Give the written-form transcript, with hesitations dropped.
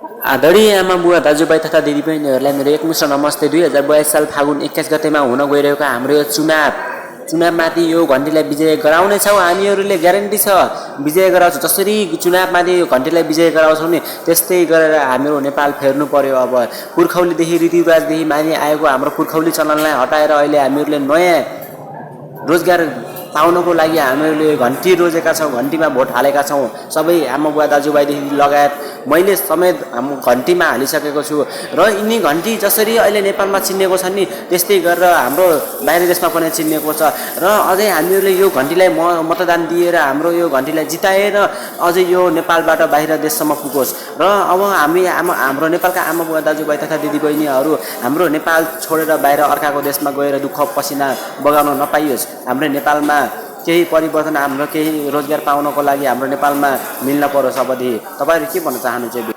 आदरणीय आमा बुवा दाजुभाइ तथा दिदीबहिनीहरूलाई मेरो एकमुष्ट नमस्ते। 2022 साल फागुन 21 गतेमा हुन गइरहेको हाम्रो यो चुनावमाथि यो घन्टीलाई विजय गराउने छौँ। हामीहरूले ग्यारेन्टी छ विजय गराउँछौँ। जसरी चुनावमाथि यो घन्टीलाई विजय गराउँछौँ नि त्यस्तै गरेर हाम्रो नेपाल फेर्नु पर्यो। अब पुर्खौलीदेखि रीतिरिवाजदेखि मानि आएको हाम्रो पुर्खौली चलनलाई हटाएर अहिले हामीहरूले नयाँ रोजगार पाउनको लागि हामीहरूले घन्टी रोजेका छौँ, घन्टीमा भोट हालेका छौँ। सबै आमा बुवा दाजुभाइदेखि लगायत मैले समेत हाम्रो घन्टीमा हालिसकेको छु। र यिनी घन्टी जसरी अहिले नेपालमा चिनिएको छ नि त्यस्तै गरेर हाम्रो बाहिर देशमा पनि चिनिएको छ। र अझै हामीहरूले यो घन्टीलाई मतदान दिएर हाम्रो यो घन्टीलाई जिताएर अझै यो नेपालबाट बाहिर देशसम्म पुगोस्। र अब हाम्रो नेपालका आमा बुवा दाजुभाइ तथा दिदीबहिनीहरू हाम्रो नेपाल छोडेर बाहिर अर्काको देशमा गएर दुःख पसिना बगाउन नपाइयोस्। हाम्रो नेपालमा केही परिवर्तन, हाम्रो केही रोजगार पाउनको लागि हाम्रो नेपालमा मिल्न परोस्। अवधि तपाईँहरू के भन्न चाहनुहुन्छ?